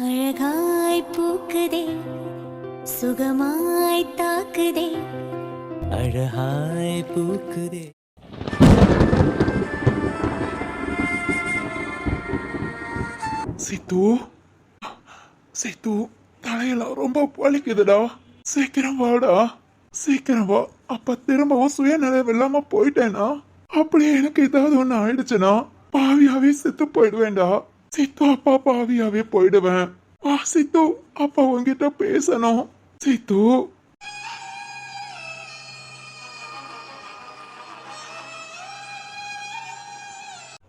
அழகாய் பூக்குதே சுகமாய் தாக்குதே அழகாய் பூக்குதே. சித்து சித்து தலையெல்லாம் ரொம்ப வலிக்குதுடா. சீக்கிரம் வாடா, சீக்கிரம் வா. அப்ப திரும்பவும் சுயநினைவு இல்லாம போயிட்டேனா, அப்படியே எனக்கு ஏதாவது ஒண்ணு ஆயிடுச்சுன்னா பாவியாவே செத்து போயிடுவேன்டா. சித்து அப்பா பாவியாவே போயிடுவேன். சித்து அப்பா உன்கிட்ட பேசணும். சித்து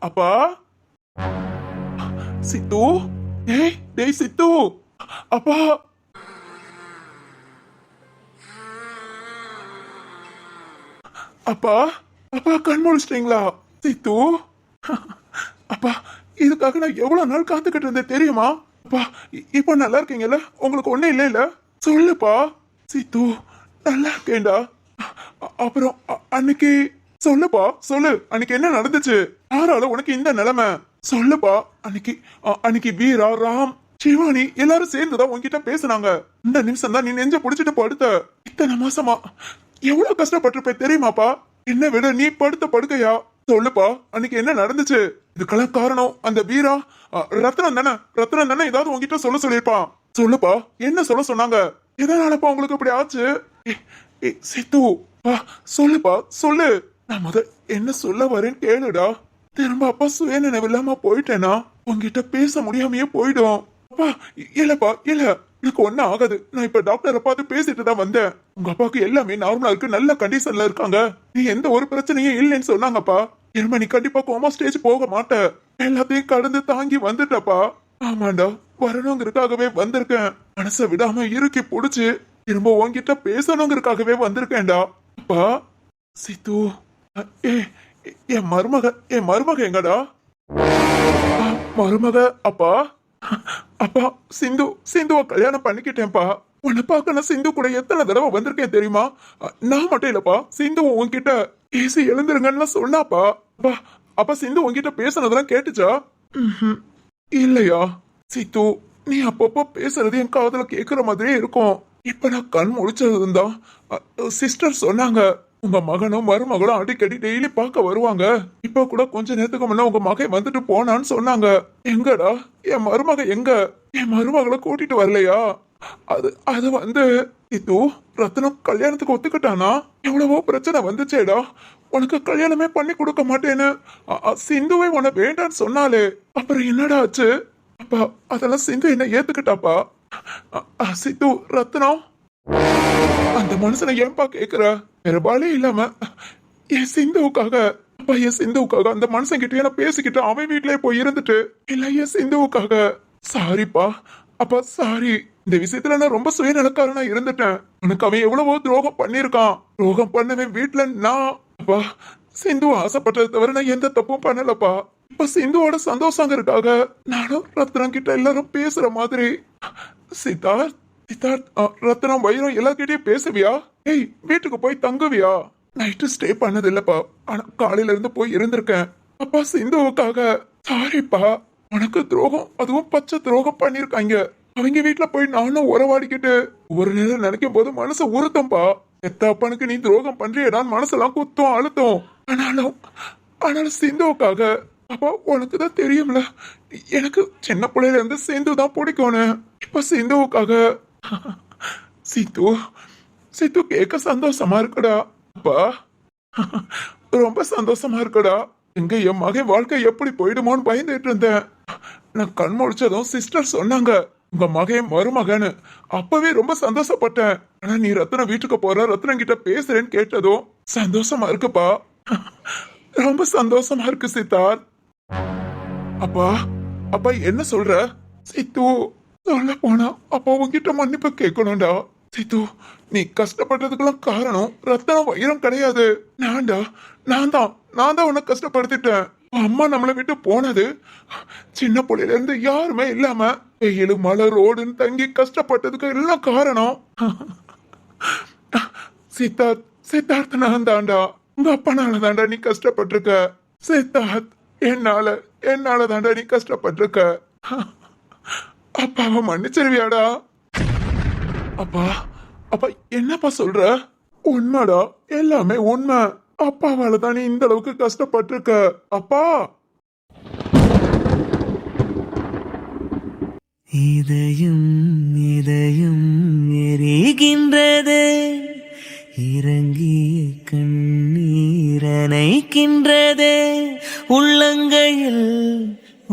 அப்பா. சித்து டேய் சித்து அப்பா. அப்பா அப்பா கண் முழிச்சிட்டீங்களா? சித்து அப்பா, இதுக்காக நான் எவ்வளவு நாள் காத்துக்கிட்டு இருந்தேன் தெரியுமா? அப்பா இப்போ நல்லா இருக்கீங்கல்ல? உங்களுக்கு ஒண்ணு இல்ல இல்ல? சொல்லுப்பா. சித்து நல்லா இருக்கேன்டா. அப்புறம் அன்னைக்கு சொல்லுப்பா, சொல்லு. அன்னைக்கு என்ன நடந்துச்சு? யாரால உனக்கு இந்த நிலைமை? சொல்லுப்பா. அன்னைக்கு வீரா, ராம், சிவானி எல்லாரும் சேர்ந்துதான் உன்கிட்ட பேசுனாங்க. இந்த நிமிஷம் தான் நீ நெஞ்ச புடிச்சிட்டு படுத்த. இத்தனை மாசமா எவ்வளவு கஷ்டப்பட்டிருப்ப தெரியுமாப்பா? என்ன விட நீ படுத்த படுக்கையா? சொல்லுப்பா, அன்னைக்கு என்ன நடந்துச்சு? இதுக்கெல்லாம் காரணம் அந்த வீரா, ரத்னம் தானே? ரத்னம் தானே ஏதாவது உங்ககிட்ட சொல்லிருப்பான். சொல்லுப்பா, என்ன சொன்னாங்க? எதனாலப்பா உங்களுக்கு இப்படி ஆச்சு? சித்து சொல்லுப்பா, சொல்லு. நான் என்ன சொல்ல வரேன்னு கேளுடா. திரும்ப அப்பா சுயநினைவு இல்லாம போயிட்டேனா உங்ககிட்ட பேச முடியாமையே போயிடும். அப்பா இல்லப்பா, இல்ல, எனக்கு ஒன்னும் ஆகாது. நான் இப்ப டாக்டரை பார்த்து பேசிட்டு தான் வந்தேன். உங்க அப்பாவுக்கு எல்லாமே நார்மலா இருக்கு, நல்ல கண்டிஷன்ல இருக்காங்க. நீ எந்த ஒரு பிரச்சனையும் இல்லைன்னு சொன்னாங்கப்பா. இனிமே நீ கண்டிப்பா கோமா ஸ்டேஜ் போக மாட்ட. எல்லாத்தையும் கடந்து தாங்கி வந்துட்டப்பா. ஆமாண்டா, வரணுங்கிறதுக்காகவே வந்திருக்கேன். மனசை விடாம இறுக்கி புடிச்சு திரும்ப உன்கிட்ட பேசணுங்கிறதுக்காகவே வந்திருக்கேன்டா. அப்பா சித்து, என் மருமக எங்கடா? மருமக அப்பா. அப்பா சிந்துவ கல்யாணம் பண்ணிக்கிட்டேன்ப்பா. உன்னை பார்க்க நான் சிந்து கூட எத்தனை தடவை வந்திருக்கேன் தெரியுமா? நான் மட்டும் இல்லப்பா, சிந்து உன்கிட்ட பேசி எழுந்துருங்கன்னு சொன்னாப்பா. அப்பா அப்பா சிந்து உன்கிட்ட பேசுனதெல்லாம் கேட்டுச்சா? இல்லையா? சித்து, நீ அப்பப்போ பேசுறது என் காதுல கேக்குற மாதிரியே இருக்கும். இப்ப நான் கண் முழிச்சதுதான் சிஸ்டர் சொன்னாங்க, உங்க மகனும் மருமகளும் அடிக்கடி டெய்லி பார்க்க வருவாங்க. இப்ப கூட கொஞ்ச நேரத்துக்கு முன்ன உங்க மகன் வந்துட்டு போனான்னு சொன்னாங்க. எங்கடா என் மருமக? எங்க என் மருமகளை கூட்டிட்டு வரலையா? அது வந்து இது ரத்னம் கல்யாணத்துக்கு ஒத்துக்கிட்டானா? எவ்வளவோ பிரச்சனை வந்துச்சேடா. உனக்கு கல்யாணமே பண்ணி கொடுக்க மாட்டேன்னு சிந்துவை உன வேண்டான்னு சொன்னாலே, அப்புறம் என்னடா ஆச்சு? அப்பா அதெல்லாம் சிந்து என்ன ஏத்துக்கிட்டாப்பா. சித்து ரத்னம் அந்த மனுஷனை ஏன்பா கேக்குற? வேற பாலே இல்லாம என் சிந்துவுக்காக, அப்பா என் சிந்துவுக்காக அந்த மனுஷன் கிட்ட நான் பேசிக்கிட்டு அவன் வீட்லயே போய் இருந்துட்டு, இல்ல என் சிந்துவுக்காக. சாரிப்பா அப்பா, சாரி. இந்த விஷயத்துல நான் ரொம்ப சுயநலக்காரனா இருந்துட்டேன். உனக்கு அவன் எவ்வளவோ துரோகம் பண்ணிருக்கான். துரோகம் பண்ணவன் வீட்டுல நான். அப்பா சிந்து ஆசைப்பட்டதை தவிர நான் எந்த தப்பும் பண்ணலப்பா. இப்ப சிந்துவோட சந்தோஷங்கிறதுக்காக நானும் ரத்னம் கிட்ட எல்லாரும் பேசுற மாதிரி. சித்தார்த் ரத்னம் வைரம் எல்லார்கிட்டயும் பேசுவியா? ஏய் வீட்டுக்கு போய் தங்குவியா? நைட்டு ஸ்டே பண்ணது இல்லப்பா, ஆனா காலையில இருந்து போய் இருந்திருக்கேன். அப்பா சிந்துவுக்காக சாரிப்பா. உனக்கு துரோகம், அதுவும் பச்சை துரோகம் பண்ணிருக்காங்க. அவங்க வீட்டுல போய் நானும் உறவாடிக்கிட்டு ஒரு நேரம் நினைக்கும் போது மனசு உறுத்தம்பா. எத்த அப்பனுக்கு நீ துரோகம் பண்றியடான்னு மனசெல்லாம் குத்தம் அழுத்தம். ஆனாலும் சிந்துவுக்காக. அப்பா உனக்கு தான் தெரியும்ல, எனக்கு சின்ன பிள்ளையில இருந்து சிந்து தான் பிடிக்கணும். இப்ப சிந்துவுக்காக. சித்து கேட்க சந்தோஷமா இருக்குடா. அப்பா ரொம்ப சந்தோஷமா இருக்குடா. எங்க என் மகன் வாழ்க்கை எப்படி போயிடுமோன்னு பயந்துட்டு இருந்தேன். நான் கண் முழிச்சதும் சிஸ்டர் சொன்னாங்க உங்க மகன் மருமகன்னு. அப்பவே ரொம்ப சந்தோஷப்பட்டேன். ஆனா நீ ரத்னம் வீட்டுக்கு போற, ரத்னம் கிட்ட பேசுறேன்னு கேட்டதும் சந்தோஷமா இருக்குப்பா. ரொம்ப சந்தோஷமா இருக்கு சித்தார்த். அப்பா அப்பா என்ன சொல்ற? சித்து சொல்ல போனா அப்பா உங்ககிட்ட மன்னிப்பு கேட்கணும்டா. சித்து, நீ கஷ்டப்பட்டதுக்கெல்லாம் காரணம் ரத்தனம் வைரம் கிடையாது. நான் தான் உன்னை கஷ்டப்படுத்திட்டேன். அம்மா நம்மளை விட்டு போனது, சின்ன பிள்ளையில இருந்து யாருமே இல்லாம வெயில் மழை ரோடுன்னு தங்கி கஷ்டப்பட்டதுக்கு எல்லாம் காரணம் சித்தார்த் நான் தாண்டா. உங்க அப்பனால தாண்டா நீ கஷ்டப்பட்டிருக்க. சித்தார்த் என்னால தாண்டா நீ கஷ்டப்பட்டிருக்க. அப்பாவை மன்னிச்சிருவியாடா? அப்பா, அப்பா என்னப்பா சொல்ற? உண்மைடா, எல்லாமே உண்மை. அப்பாவால தான் நீ இந்த அளவுக்கு கஷ்டப்பட்டிருக்க. அப்பா. இதயம் இதயம் எரிகின்றது, இறங்கிய கண்ணீர் அணைக்கின்றது, உள்ளங்கையில்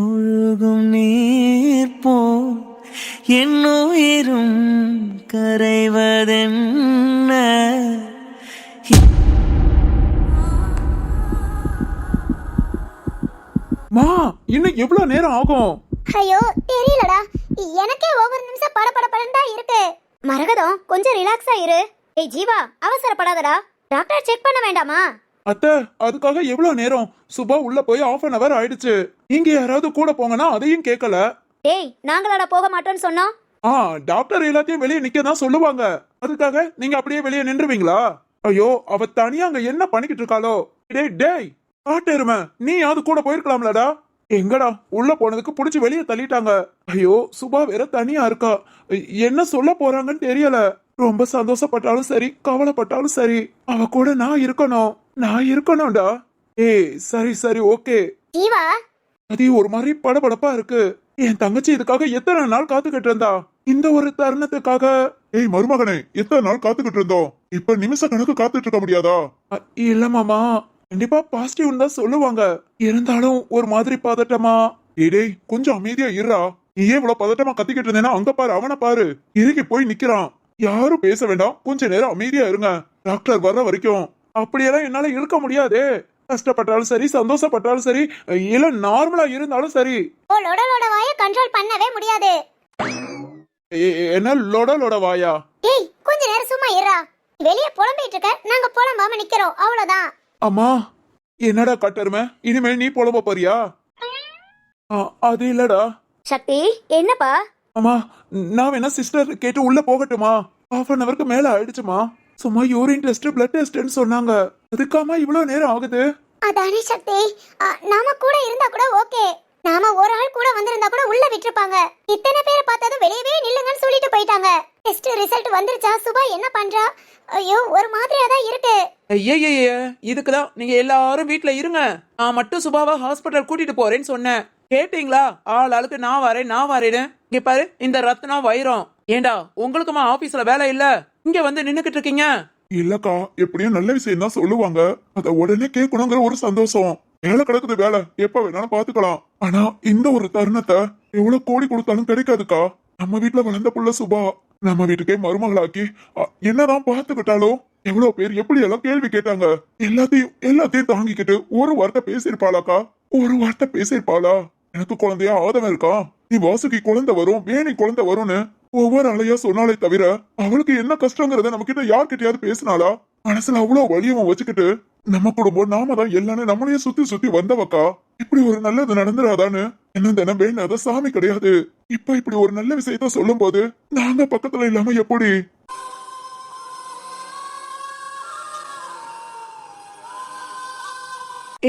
ஒழுகும் நீர் போல் என் உயிரும் கரைவதென்ன. மா, இன்னும் எவ்வளவு நேரம் ஆகும்? ஐயோ தெரியலடா, எனக்கே ஒவ்வொரு நிமிஷம் படபடபடன்னு தான் இருக்கு. மரகதம் கொஞ்சம் ரிலாக்ஸா இரு. ஏய் ஜீவா, அவசரப்படாதடா. டாக்டர் செக் பண்ண வேண்டாமா? அத்தை, அதுக்காக எவ்வளவு நேரம்? சுபா உள்ள போய் 1/2 hour ஆயிடுச்சு. நீங்க யாராவது கூட போங்கன்னா அதையும் கேட்கல. டேய், நாங்களாடா போக மாட்டோம்னு சொன்னோம். டாக்டர் எல்லாத்தையும் வெளியே நிக்க தான் சொல்லுவாங்க. அதுக்காக நீங்க அப்படியே வெளியே நின்றுவீங்களா? ஐயோ, அவ தனியா அங்க என்ன பண்ணிக்கிட்டு இருக்காளோ? டேய் டேய், காட்டெருமை, நீ யாவது கூட போயிருக்கலாம்லடா. எங்கடா, உள்ள போனதுக்கு புடிச்சு வெளியே தள்ளிட்டாங்க. ஐயோ, சுபா வேற தனியா இருக்கா. என்ன சொல்ல போறாங்கன்னு தெரியல. ரொம்ப சந்தோஷப்பட்டாலும் சரி, கவலைப்பட்டாலும் சரி, அவ கூட நான் இருக்கணும்டா. ஏய், சரி சரி, ஓகே. ஜீவா, அது ஒரு மாதிரி படபடப்பா இருக்கு. என் தங்கச்சி இதுக்காக எத்தனை நாள் காத்துக்கிட்டு இருந்தா, இந்த ஒரு தருணத்துக்காக. ஏய் மருமகனே, எத்தனை நாள் காத்துக்கிட்டு இருந்தோம்? இப்ப நிமிஷ கணக்கு காத்துட்டு இருக்க முடியாதா? இல்ல மாமா, கண்டிப்பா பாசிட்டிவ் தான் சொல்லுவாங்க. இருந்தாலும் ஒரு மாதிரி பதட்டமா. டேய் கொஞ்சம் அமைதியா இருடா. நீ ஏன் இவ்வளவு பதட்டமா கத்திக்கிட்டு இருந்தேன்னா அங்க பாரு, அவனை பாரு, இறுக்கி போய் நிக்கிறான். யாரும் பேச வேண்டாம், கொஞ்ச நேரம் அமைதியா இருங்க. டாக்டர் வர்ற வரைக்கும். அப்படியெல்லாம் என்னால இருக்க முடியாதே. கஷ்டப்பட்டாலும் சரி, சந்தோஷப்பட்டாலும் சரி, இல்ல நார்மலா இருந்தாலும் சரி. லொட வாயை கண்ட்ரோல் பண்ணவே முடியாது. என்ன லொட வாயா? ஏய், கொஞ்ச நேரம் சும்மா இருடா. வெளியே புலம்பிட்டு இருக்க, நாங்க புலம்பாம நிக்கிறோம், அவ்வளவுதான். அம்மா, என்னடா கட்டருமை, இனிமேல் நீ புலம்ப போறியா? அது இல்லடா. சக்தி, என்னப்பா? அம்மா, நான் வேணா சிஸ்டர் கேட்டு உள்ள போகட்டுமா? 1/2 hour மேல ஆயிடுச்சுமா. சும்மா யூரின் டெஸ்ட், பிளட் டெஸ்ட்னு சொன்னாங்க. அதுக்காமா இவ்வளவு நேரம் ஆகுது? அதானே சக்தி, நாம கூட இருந்தா கூட ஓகே. நாம ஒரு ஆள் கூட வந்திருந்தா கூட உள்ள விட்டுருப்பாங்க. இத்தனை பேரை பார்த்ததும் வெளியவே நில்லுங்கன்னு சொல்லிட்டு போயிட்டாங்க. டெஸ்ட் ரிசல்ட் வந்துருச்சா? சுபா என்ன பண்றா? ஐயோ, ஒரு மாதிரியா தான் இருக்கு. ஐயய்ய, இதுக்குதான் நீங்க எல்லாரும் வீட்ல இருங்க, நான் மட்டும் சுபாவா ஹாஸ்பிட்டல் கூட்டிட்டு போறேன்னு சொன்னேன். கேட்டீங்களா? ஆளுக்கு நான் வரேன்னு. இங்க பாரு, இந்த ரத்னம் வைரம். ஏண்டா, உங்களுக்குமா ஆபீஸ்ல வேலை இல்ல? இங்க வந்து நின்னுக்கிட்டு இருக்கீங்க. இல்லக்கா, எப்படியும் நல்ல விஷயம் தான் சொல்லுவாங்க. அத உடனே கேட்கணுங்கிற ஒரு சந்தோஷம். வேலை கிடக்குது, வேலை எப்ப வேணாலும் பாத்துக்கலாம். ஆனா இந்த ஒரு தருணத்தை எவ்வளவு கோடி கொடுத்தாலும் கிடைக்காதுக்கா. நம்ம வீட்டுல வளர்ந்த புள்ள சுபா நம்ம வீட்டுக்கே மருமகளாக்கி என்னதான் பாத்துக்கிட்டாலும் எவ்வளவு பேர் எப்படி எல்லாம் கேள்வி கேட்டாங்க. எல்லாத்தையும் தாங்கிக்கிட்டு ஒரு வார்த்தை பேசியிருப்பாளாக்கா? ஒரு வார்த்தை பேசியிருப்பாளா? எனக்கு குழந்தையா ஆதவன் இருக்கா, நீ வாசுகி குழந்தை வரும், வேணி குழந்தை வரும்னு ஒவ்வொரு அலையா சொன்னாலே தவிர அவளுக்கு என்ன கஷ்டங்கிறத நம்ம கிட்ட யார்கிட்டயாவது பேசினாளா? மனசுல அவ்வளவு வலியவும் வச்சுக்கிட்டு நம்ம குடும்பம் நாம தான் எல்லாமே நம்மளையே சுத்தி வந்தவக்கா. இப்படி ஒரு நல்லது நடந்துடாதான்னு என்ன தினம் வேண்டாத சாமி கிடையாது. இப்ப இப்படி ஒரு நல்ல விஷயத்த சொல்லும் போது நாங்க பக்கத்துல இல்லாம எப்படி?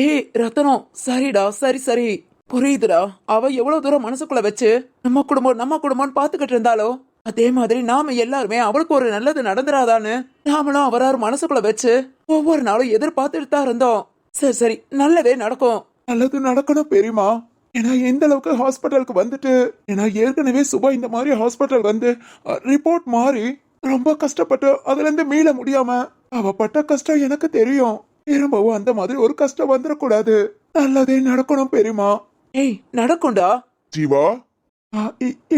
ஏய் ரத்தனம், சரிடா, சரி புரியுதுடா. அவ எவ்வளவு தூரம் மனசுக்குள்ள வச்சு நம்ம குடும்பம்னு பாத்துக்கிட்டு இருந்தாலோ, அதே மாதிரி நாம எல்லாருமே அவளுக்கு ஒரு நல்லது நடந்துராதான்னு நாமளும் அவராரு மனசுக்குள்ள வச்சு ஒவ்வொரு நாளும் எதிர்பார்த்துட்டு தான் இருந்தோம். சரி, நல்லதே நடக்கும். நல்லது நடக்கணும் பெரியமா. ஏன்னா எந்த அளவுக்கு ஹாஸ்பிட்டலுக்கு வந்துட்டு, ஏன்னா ஏற்கனவே சுபா இந்த மாதிரி ஹாஸ்பிட்டல் வந்து ரிப்போர்ட் மாறி ரொம்ப கஷ்டப்பட்டு அதுல இருந்து மீள முடியாம அவ பட்ட கஷ்டம் எனக்கு தெரியும். திரும்பவும் அந்த மாதிரி ஒரு கஷ்டம் வந்துடக்கூடாது. நல்லதே நடக்கணும் பெரியமா. ஏய், நடக்கும்டா. ஜீவா,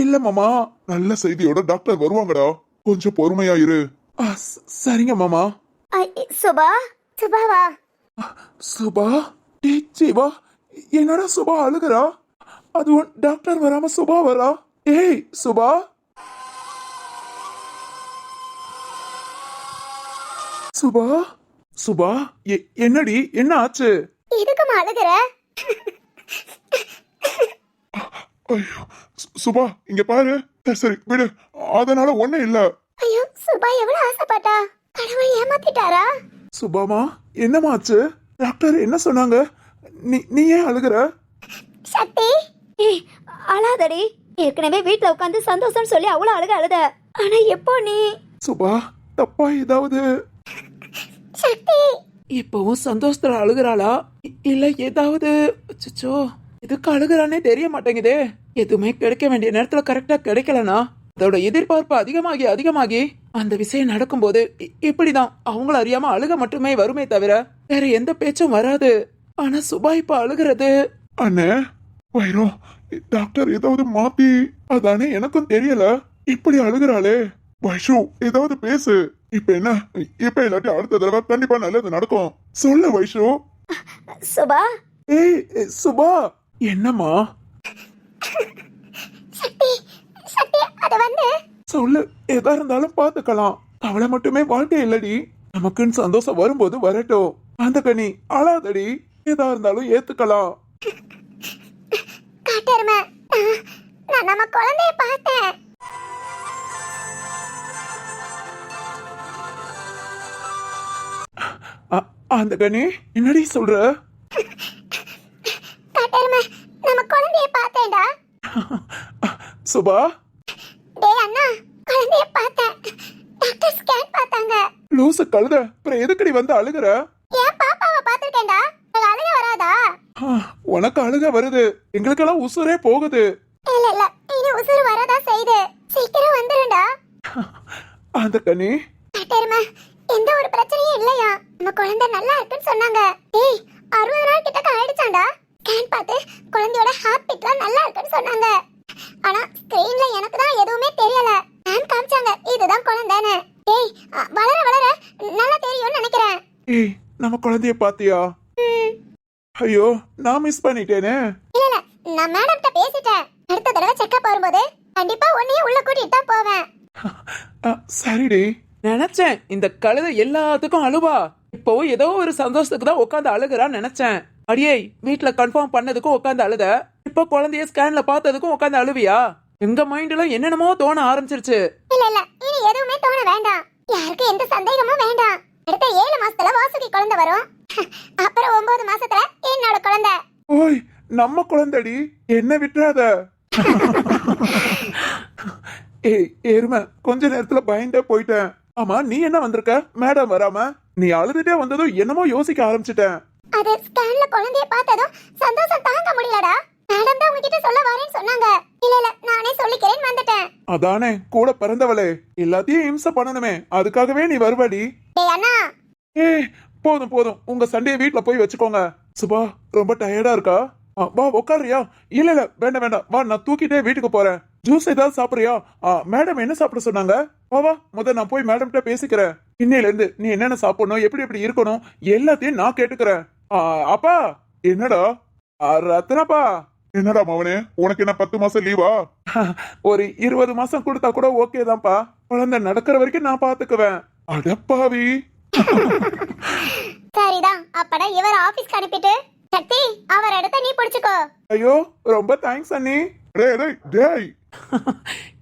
இல்ல மாமா, நல்ல செய்தியோட டாக்டர் வருவாங்கடா, கொஞ்சம் பொறுமையா இரு. சரிங்க மாமா. சுபாவா? சுபா? ஜீவா, என்னடா சுபா அழுகிறா? அதுவும் டாக்டர் வராம சுபா வரா? ஏய் சுபா. சுபா, என்னடி, என்ன ஆச்சு? இதுக்கு அழுகிற? ஐயோ சுபா, இங்க பாரு. சரி விடு, அதனால ஒண்ணும் இல்ல. ஐயோ, சுபா எவ்வளவு ஆசைப்பட்டா, கடவுள் ஏமாத்திட்டாரா? சுபாமா, என்னமாச்சு? டாக்டர் என்ன சொன்னாங்க? நீ ஏன் அழுகிற? சக்தி, அழாதடி. ஏற்கனவே வீட்ல உட்காந்து சந்தோஷம் சொல்லி அவ்வளவு அழுத ஆனா எப்போ நீ சுபா தப்பா ஏதாவது? சக்தி இப்பவும் சந்தோஷத்துல அழுகுறாளா இல்ல ஏதாவது? அச்சச்சோ, எதுக்கு அழுகுறானே தெரிய மாட்டேங்குதே. எதுவுமே கிடைக்க வேண்டிய நேரத்துல கரெக்டா கிடைக்கலனா அதோட எதிர்பார்ப்பு அதிகமாகி அதிகமாகி அந்த விஷயம் நடக்கும்போது இப்படிதான் அவங்கள அறியாம அழுக மட்டுமே வருமே தவிர வேற எந்த பேச்சும் வராது. ஆனா சுபா இப்ப அழுகிறது. அண்ணே வைரம், டாக்டர் ஏதாவது மாத்தி அதானே எனக்கும் தெரியல. இப்படி அழுகுறாளே. வைஷு ஏதாவது பேசு. இப்ப என்ன? இப்ப இல்லாட்டி அடுத்த தடவை கண்டிப்பா நல்லது நடக்கும். சொல்லு வைஷு. சுபா ஏய் சுபா, என்னம்மா? சக்தி சக்தி அது வந்து சொல்லு, எதா இருந்தாலும் பாத்துக்கலாம். அவளை மட்டுமே வாழ்க்கை இல்லடி. நமக்குன்னு சந்தோஷம் வரும்போது வரட்டும். அந்த கனி அழாதடி. எதா இருந்தாலும் ஏத்துக்கலாம். காட்டெருமை, நான் நம்ம குழந்தைய பார்த்தேன். அந்த கனி என்னடி சொல்ற? காட்டெருமை, நம்ம குழந்தைய பார்த்தேன்டா. சுபா, டேய் அண்ணா, குழந்தைய பார்த்தேன். டாக்டர் ஸ்கேன் பார்த்தாங்க. லூசு கழுத, அப்புறம் எதுக்கடி வந்து அழுகுற? ஏன் பாப்பாவை பார்த்திருக்கேன்டா. எனக்கு அழுக வராதா? உனக்கு அழுக வருது, எங்களுக்கெல்லாம் உசுரே போகுது. இல்ல இல்ல, இனி உசுறு வரதா செய்து. சீக்கிரம் வந்துருண்டா. அந்த கனி காட்டெருமை, எந்த ஒரு பிரச்சனையும் இல்லையா? நம்ம குழந்தை நல்லா இருக்குன்னு சொன்னாங்க. டேய் 60 நாள் கிட்ட ஆயிடுச்சாண்டா. ஸ்கேன் பார்த்து குழந்தையோட ஹார்ட் பீட்லாம் நல்லா இருக்குன்னு சொன்னாங்க. ஆனா ஸ்கிரீன்ல எனக்கு தான் எதுவுமே தெரியல. மேம் காமிச்சாங்க இதுதான் குழந்தைன்னு. டேய் வளர வளர நல்லா தெரியும்னு நினைக்கிறேன். ஏய், நம்ம குழந்தைய பாத்தியா? ஐயோ, நான் மிஸ் பண்ணிட்டேனே. இல்ல இல்ல, நான் மேடம்கிட்ட பேசிட்டேன். அடுத்த தடவை செக்கப் வரும்போது கண்டிப்பா உன்னையும் உள்ள கூட்டிட்டு தான் போவேன். சரிடி. நினைச்சேன் இந்த கழுதை எல்லாத்துக்கும் அழுவா. இப்போ ஏதோ ஒரு சந்தோஷத்துக்கு தான் உட்காந்து அழுகுறான்னு நினைச்சேன். அடியே, வீட்டுல கன்ஃபார்ம் பண்ணதுக்கும் உட்காந்து அழுத, இப்ப குழந்தைய ஸ்கேன்ல பார்த்ததுக்கும் உட்காந்து அழுவியா? எங்க மைண்ட்ல என்னென்னமோ தோண ஆரம்பிச்சிருச்சு. இல்ல இல்ல, இனி எதுவுமே தோண வேண்டாம். யாருக்கு எந்த சந்தேகமும் வேண்டாம். அடுத்த 7 மாசத்துல வாசுகி குழந்தை வரும். அப்புறம் 9 மாசத்துல என்னோட குழந்தை. ஓய், நம்ம குழந்தைடி, என்ன விட்டுறாத. ஏய் எருமை, கொஞ்ச நேரத்துல பயந்தே போயிட்டேன். ஆமா, நீ என்ன வந்திருக்க? மேடம் வராம நீ அழுதுட்டே வந்ததும் என்னமோ யோசிக்க ஆரம்பிச்சிட்டேன். அது ஸ்கேன்ல குழந்தைய பார்த்ததும் சந்தோஷம் தாங்க முடியலடா. மேடம் தான் உங்ககிட்ட சொல்ல வரேன்னு சொன்னாங்க. இல்ல இல்ல, நானே சொல்லிக்கிறேன்னு வந்துட்டேன். அதானே, கூட பிறந்தவளே, எல்லாத்தையும் இம்சை பண்ணணுமே, அதுக்காகவே நீ வருவாடி. டேய் அண்ணா, ஏய் போதும் போதும், உங்க சண்டையை வீட்டுல போய் வச்சுக்கோங்க. சுபா ரொம்ப டயர்டா இருக்கா? வா உட்காருறியா? இல்ல இல்ல, வேண்டாம் வேண்டாம், வா நான் தூக்கிட்டே வீட்டுக்கு போறேன். ஜூஸ் ஏதாவது சாப்பிடுறியா? மேடம் என்ன சாப்பிட சொன்னாங்க? வா வா, நான் போய் மேடம் கிட்ட பேசிக்கிறேன். இன்னையில இருந்து நீ என்னென்ன சாப்பிடணும், எப்படி எப்படி இருக்கணும் எல்லாத்தையும் நான் கேட்டுக்கிறேன். அப்பா. என்னடா? ரத்னப்பா. என்னடா மவனே, உனக்கு என்ன 10 மாசம் லீவா? ஒரு 20 மாசம் கொடுத்தா கூட ஓகே தான்ப்பா. குழந்தை நடக்கிற வரைக்கும் நான் பாத்துக்குவேன். அடப்பாவி. சரிதான். அப்படா இவர் ஆபீஸ்க்கு அனுப்பிட்டு சக்தி, அவர் இடத்த நீ பிடிச்சுக்கோ. ஐயோ, ரொம்ப தேங்க்ஸ் அண்ணி. டேய் டேய் டேய்.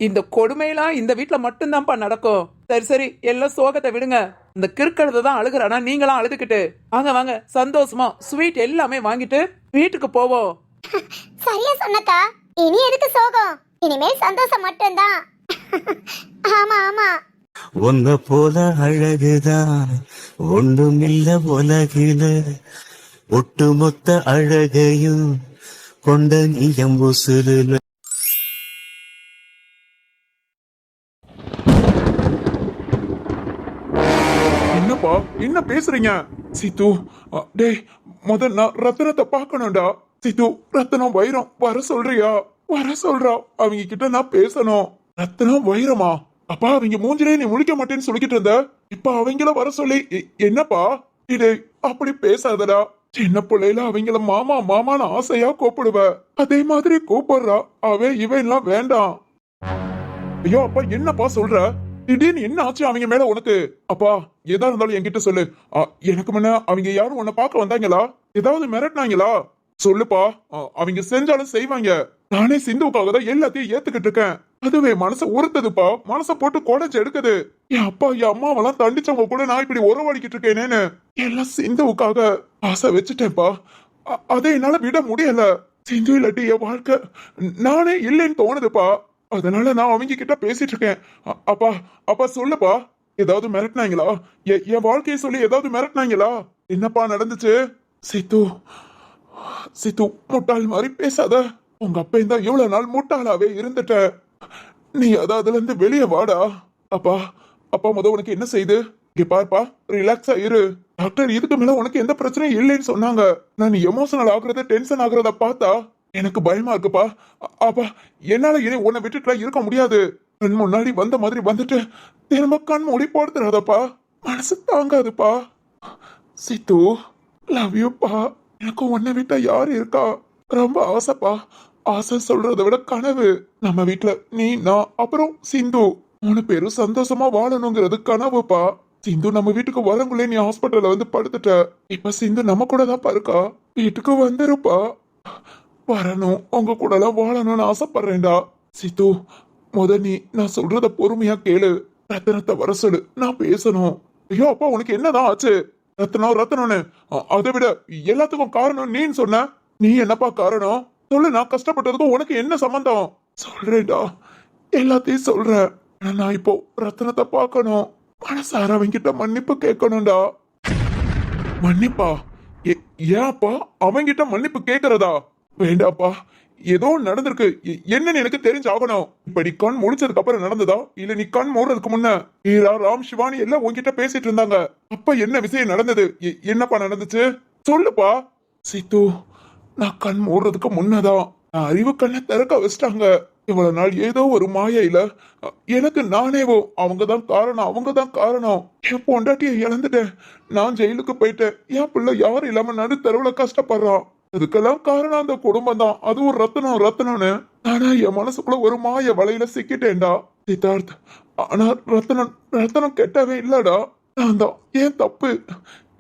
இந்த கொடுமையெல்லாம் இந்த வீட்டுல மட்டும்தான்ப்பா நடக்கும். சரி சரி, எல்லாம் சோகத்தை விடுங்க. இந்த கிறுக்கழுத தான் அழுகுறானா, நீங்களாம் அழுதுகிட்டு வாங்க வாங்க, சந்தோஷமா ஸ்வீட் எல்லாமே வாங்கிட்டு வீட்டுக்கு போவோம். சரியா சொன்னக்கா. இனி எதுக்கு சோகம்? இனிமேல் சந்தோஷம் மட்டும்தான். ஆமா ஆமா. உன்ன போல அழகுதான் ஒன்றுமில்ல உலகில, ஒட்டுமொத்த அழகையும் கொண்ட நீயம் உசுருல. என்னப்பா என்ன பேசுறீங்க? சித்து, டேய் நான் ரத்தனத்தை பார்க்கணும்டா. சித்து, ரத்தனம் வைரம் வர சொல்றியா? வர சொல்றா. அவங்க கிட்ட நான் பேசணும். ரத்தனம் வைரமா? அப்பா, அவங்க மூஞ்சிலே நீ முழிக்க மாட்டேன்னு சொல்லிக்கிட்டு இருந்த, இப்ப அவங்கள வர சொல்லி என்னப்பா? இடே அப்படி பேசாதடா. சின்ன பிள்ளையில அவங்கள மாமா மாமான்னு ஆசையா கூப்பிடுவ, அதே மாதிரி கூப்பிடுறா. இவன் எல்லாம் வேண்டாம். ஐயோ அப்பா, என்னப்பா சொல்ற? திடீர்னு என்ன ஆச்சு அவங்க மேல உனக்கு? அப்பா, எதா இருந்தாலும் என்கிட்ட சொல்லு. எனக்கு முன்ன அவங்க யாரும் உன்னை பார்க்க வந்தாங்களா? ஏதாவது மிரட்டினாங்களா? சொல்லுப்பா. அவங்க செஞ்சாலும் செய்வாங்க. நானே சிந்துவுக்காக தான் எல்லாத்தையும் ஏத்துக்கிட்டு இருக்கேன். அதுவே மனசை உறுத்துதுப்பா. மனசை போட்டு குடைச்சு எடுக்குது. என் அப்பா என் அம்மாவெல்லாம் தண்டிச்சவங்க கூட நான் இப்படி உறவாடிக்கிட்டு இருக்கேனேன்னு எல்லாம் சிந்துவுக்காக ஆசை வச்சுட்டேன்ப்பா. அதை என்னால விட முடியல. சிந்து இல்லாட்டி என் வாழ்க்கை நானே இல்லைன்னு தோணுதுப்பா. அதனால நான் அவங்க கிட்ட பேசிட்டு இருக்கேன். அப்பா அப்பா சொல்லுப்பா, ஏதாவது மிரட்டினாங்களா? என் வாழ்க்கையை சொல்லி ஏதாவது மிரட்டினாங்களா? என்னப்பா நடந்துச்சு? சித்து சித்து, முட்டாள் மாதிரி பேசாத. உங்க அப்பா தான் இவ்வளவு நாள் முட்டாளாவே இருந்துட்ட. நீ அதுல இருந்து வெளியே வாடா. அப்பா அப்பா உனக்கு என்ன செய்து? இங்க பாருப்பா, ரிலாக்ஸா இரு. டாக்டர் இதுக்கு மேல உனக்கு எந்த பிரச்சனையும் இல்லைன்னு சொன்னாங்க. நான் எமோஷனல் ஆகுறத, டென்ஷன் ஆகுறத பார்த்தா எனக்கு பயமா இருக்குப்பா. அப்பா என்னால இனி உன்னை விட்டுட்டு இருக்க முடியாது. கண் முன்னாடி வந்த மாதிரி வந்துட்டு திரும்ப கண் மூடி போடுறதப்பா. மனசு தாங்காதுப்பா. சித்து, லவ் யூப்பா. எனக்கு உன்னை விட்டா யாரு இருக்கா? ரொம்ப ஆசைப்பா. ஆசை சொல்றதை விட கனவு. நம்ம வீட்டுல நீ, நான், அப்புறம் சிந்து 3 பேரும் சந்தோஷமா வாழணுங்கிறது கனவுப்பா. சிந்து நம்ம வீட்டுக்கு வரங்குள்ளே நீ ஹாஸ்பிட்டல்ல வந்து படுத்துட்ட. இப்ப சிந்து நம்ம கூட தான் இருக்கா. வீட்டுக்கு வந்துருப்பா. வரணும், உங்க கூட எல்லாம் வாழணும்னு ஆசைப்படுறேன்டா. சித்து, நீ நான் சொல்றத பொறுமையா கேளு. ரத்தனத்தை வர சொல்லு, நான் பேசணும். ஐயோ அப்பா, உனக்கு என்னதான் ஆச்சு? ரத்தனம் ரத்தனம்னு அதை விட எல்லாத்துக்கும் காரணம் நீன்னு சொன்ன. நீ என்னப்பா காரணம் சொல்லு. நான் கஷ்டப்பட்டதுக்கும் உனக்கு என்ன சம்பந்தம்? சொல்றேன்டா, எல்லாத்தையும் சொல்றேன். நான் இப்போ ரத்தனத்தை பார்க்கணும். மனசார அவங்கிட்ட மன்னிப்பு கேட்கணும்டா. மன்னிப்பா? ஏன்ப்பா அவங்கிட்ட மன்னிப்பு கேட்கறதா? வேண்டாப்பா, ஏதோ நடந்திருக்கு. என்னன்னு எனக்கு தெரிஞ்சாகணும். இப்ப நீ கண் முழிச்சதுக்கு அப்புறம் நடந்ததா, இல்ல நீ கண் மூடுறதுக்கு முன்ன? ஈரா, ராம், சிவானி எல்லாம் உன்கிட்ட பேசிட்டு இருந்தாங்க. அப்ப என்ன விஷயம் நடந்தது? என்னப்பா நடந்துச்சு சொல்லுப்பா. சித்து, நான் கண் மூடுறதுக்கு முன்னதான் நான் அறிவு கண்ணை திறக்க வச்சிட்டாங்க. இவ்வளவு நாள் ஏதோ ஒரு மாயையில எனக்கு நானேவோ அவங்கதான் காரணம், அவங்கதான் காரணம். என் பொண்டாட்டியை இழந்துட்டேன். நான் ஜெயிலுக்கு போயிட்டேன். என் பிள்ளை யாரும் இல்லாம நடு தெருவுல கஷ்டப்படுறான். அதுக்கெல்லாம் காரணம் அந்த குடும்பம் தான். அதுவும் ரத்தனம் ரத்தனம்னு. ஆனா என் மனசுக்குள்ள ஒரு மாய வலையில சிக்கிட்டேன்டா சித்தார்த். ஆனா ரத்தனம் ரத்தனம் கெட்டவே இல்லடா. நான் தான் ஏன் தப்பு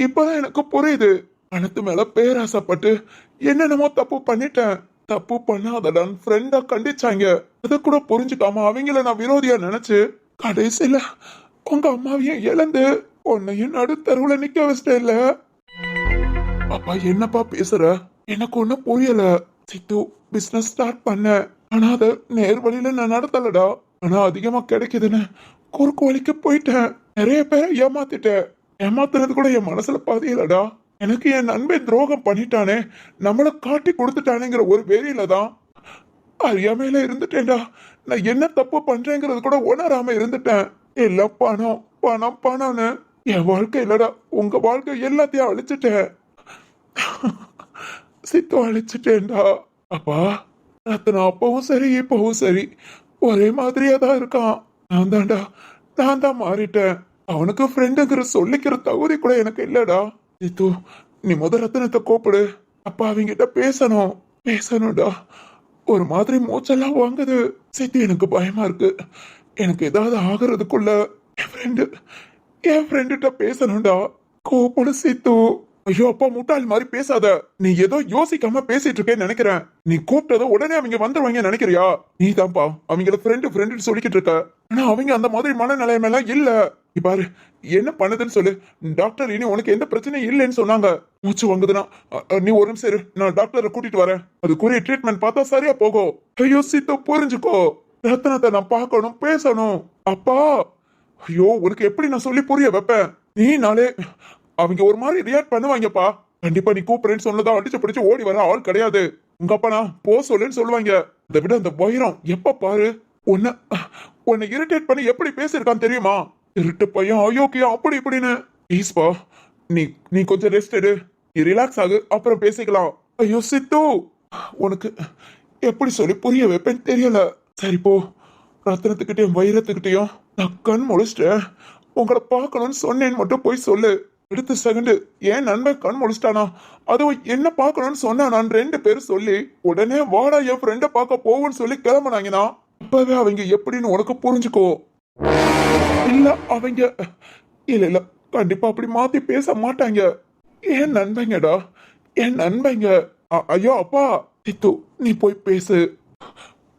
இப்பதான் எனக்கு புரியுது. பணத்து மேல பேராசைப்பட்டு என்னென்னமோ தப்பு பண்ணிட்டேன். தப்பு பண்ணாதடான் ஃப்ரெண்டா கண்டிச்சாங்க. அத கூட புரிஞ்சுக்காம அவங்கள நான் விரோதியா நினைச்சு கடைசியில உங்க அம்மாவையும் இழந்து உன்னையும் நடுத்தருவுல நிக்க வச்சிட்டேன். இல்ல அப்பா, என்னப்பா பேசுற? எனக்கு ஒண்ணும் புரியல. சித்து, பிசினஸ் ஸ்டார்ட் பண்ண. ஆனா அத நேர் வழியில நான் நடத்தலடா. ஆனா அதிகமா கிடைக்குதுன்னு குறுக்கு வழிக்கு போயிட்டேன். நிறைய பேரை ஏமாத்திட்டேன். ஏமாத்துறது கூட என் மனசுல பதியலடா. எனக்கு என் நண்பன் துரோகம் பண்ணிட்டானே, நம்மளை காட்டி கொடுத்துட்டானேங்கிற ஒரு வெறியில தான் அறியாமையில இருந்துட்டேன்டா. நான் என்ன தப்பு பண்றேங்கிறது கூட உணராம இருந்துட்டேன். எல்லாம் பணம் பணம் பணம்னு. என் வாழ்க்கை இல்லடா, உங்க வாழ்க்கை எல்லாத்தையும் அழிச்சிட்டேன். சித்து, அழிச்சிட்டேன்டா. அப்பா, ரத்னா அப்பவும் சரி இப்பவும் சரி ஒரே மாதிரியா தான் இருக்கான். நான் தான் மாறிட்டேன். அவனுக்கு ஃப்ரெண்டுங்கிற சொல்லிக்கிற தகுதி கூட எனக்கு இல்லடா. சித்து, நீ ரத்தனத்தை கூப்பிடு. அப்பா அவங்கிட்ட பேசணும்டா. ஒரு மாதிரி மூச்செல்லாம் வாங்குது. சித்து, எனக்கு பயமா இருக்கு. எனக்கு ஏதாவது ஆகுறதுக்குள்ள என் ஃப்ரெண்டுகிட்ட பேசணும்டா. கூப்பிடு சித்து. ஐயோ அப்பா, முட்டாள் மாதிரி பேசாத. நீ ஏதோ யோசிக்காம பேசிட்டு இருக்கேன்னு நினைக்கிறேன். நீ கூப்பிட்டதோ உடனே அவங்க வந்துருவாங்க நினைக்கிறியா? நீ தான்ப்பா அவங்கள ஃப்ரெண்டு சொல்லிக்கிட்டு இருக்க. ஆனா அவங்க அந்த மாதிரி மனநிலைமையெல்லாம் இல்ல. நீ பாரு என்ன பண்ணுதுன்னு சொல்லு. டாக்டர் இனி உனக்கு எந்த பிரச்சனையும் இல்லைன்னு சொன்னாங்க. மூச்சு வாங்குதுன்னா நீ ஒரு நிமிஷம் இரு, நான் டாக்டரை கூட்டிட்டு வரேன். அதுக்குரிய ட்ரீட்மெண்ட் பார்த்தா சரியா போகும். ஐயோ சித்து, புரிஞ்சுக்கோ. ரத்தனத்தை நான் பார்க்கணும், பேசணும். அப்பா, ஐயோ உனக்கு எப்படி நான் சொல்லி புரிய வைப்பேன்? நீ நாளே அவங்க ஒரு மாதிரி ரியாக்ட் பண்ணுவாங்கப்பா. கண்டிப்பா நீ கூப்பிடுறேன்னு சொன்னதா அடிச்சு பிடிச்சு ஓடி வர ஆள் கிடையாது. உங்க அப்பா நான் போ சொல்லுன்னு சொல்லுவாங்க. அதை விட அந்த வைரம் எப்ப பாரு உன்னை இரிட்டேட் பண்ணி எப்படி பேசிருக்கான்னு தெரியுமா? இருட்டு பையன், அயோக்கியம், அப்படி இப்படின்னு. ப்ளீஸ்பா, நீ கொஞ்சம் ரெஸ்ட் எடு. நீ ரிலாக்ஸ் ஆகு, அப்புறம் பேசிக்கலாம். ஐயோ சித்து, உனக்கு எப்படி சொல்லி புரிய வைப்பேன்னு தெரியல. சரி போ. ரத்தனத்துக்கிட்டையும் வைரத்துக்கிட்டையும் நான் கண் முழிச்சிட்டேன். உங்களை பார்க்கணும்னு சொன்னேன்னு மட்டும் போய் சொல்லு. அடுத்த செகண்ட் ஏன் நண்பன் கண் முழிச்சிட்டானா, அதுவும் என்ன பார்க்கணும்னு சொன்னா நான் 2 பேரும் சொல்லி உடனே வாடா என் ஃப்ரெண்டை பார்க்க போவோன்னு சொல்லி கிளம்புனாங்கன்னா அப்பவே அவங்க எப்படின்னு உனக்கு புரிஞ்சுக்கோ. இல்ல அவங்க இல்ல கண்டிப்பா அப்படி மாத்தி பேச மாட்டாங்க. ஏன் நண்பங்கடா, என் நண்பங்க. ஐயோ அப்பா. சித்து, நீ போய்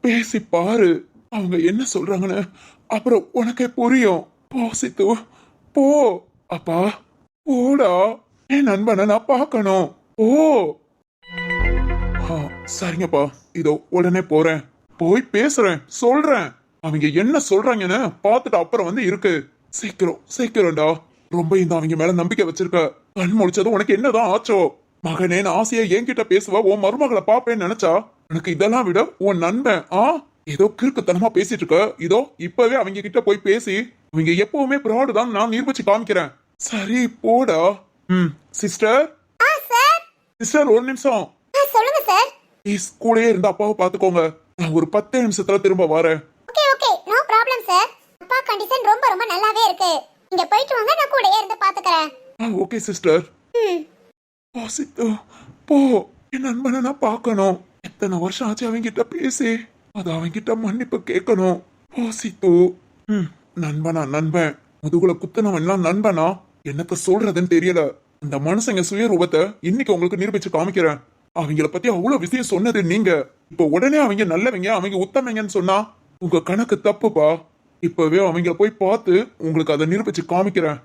பேசி பாரு அவங்க என்ன சொல்றாங்கன்னு. அப்புறம் உனக்கே புரியும். போ சித்து, போ. அப்பா போடா, என் நண்பனை நான் பார்க்கணும். ஓ சரிங்கப்பா இதோ உடனே போறேன், போய் பேசுறேன், சொல்றேன். அவங்க என்ன சொல்றாங்கன்னு பார்த்துட்டு அப்புறம் வந்து இருக்கு. சீக்கிரம் சீக்கிரம்டா. ரொம்ப இந்த அவங்க மேல நம்பிக்கை வச்சிருக்க. கண் முடிச்சதும் உனக்கு என்னதான் ஆச்சோ? மகனேன்னு ஆசையா என்கிட்ட பேசுவ, உன் மருமகளை பாப்பேன்னு நினைச்சா உனக்கு இதெல்லாம் விட உன் நண்பன் ஏதோ கிறுக்குத்தனமா பேசிட்டு இருக்க. இதோ இப்பவே அவங்க கிட்ட போய் பேசி அவங்க எப்பவுமே ப்ராடு தான் நான் நிரூபிச்சு காமிக்கிறேன். சரி போடா. Sister sir. சிஸ்டர் ஒரு நிமிஷம் சொல்லுங்க சார். ப்ளீஸ் கூடயே இருந்து அப்பாவை பாத்துக்கோங்க. நான் ஒரு 10 நிமிஷத்துல திரும்ப வரேன். Okay okay, no problem sir. அப்பா கண்டிஷன் ரொம்ப ரொம்ப நல்லாவே இருக்கு. நீங்க போயிட்டு வாங்க, நான் கூடயே இருந்து பாத்துக்கறேன். Okay sister. போ சித்து போ. என் நண்பனை நான் பார்க்கணும். எத்தனை வருஷம் ஆச்சு அவங்க கிட்ட பேசி. அது அவங்க கிட்ட மன்னிப்பு கேட்கணும். போ சித்து. நண்பனா நண்பன் முதுகுல குத்துனவன்லாம் நண்பனா? என்னத்த சொல்றதுன்னு தெரியல. இந்த மனுஷங்க சுயரூபத்தை இன்னைக்கு உங்களுக்கு நிரூபிச்சு காமிக்கிறேன். அவங்கள பத்தி அவ்வளவு விஷயம் சொன்னது நீங்க. இப்ப உடனே அவங்க நல்லவங்க, அவங்க உத்தமைங்கன்னு சொன்னா உங்க கணக்கு தப்புப்பா. இப்பவே அவங்கள போய் பார்த்து உங்களுக்கு அதை நிரூபிச்சு காமிக்கிறேன்.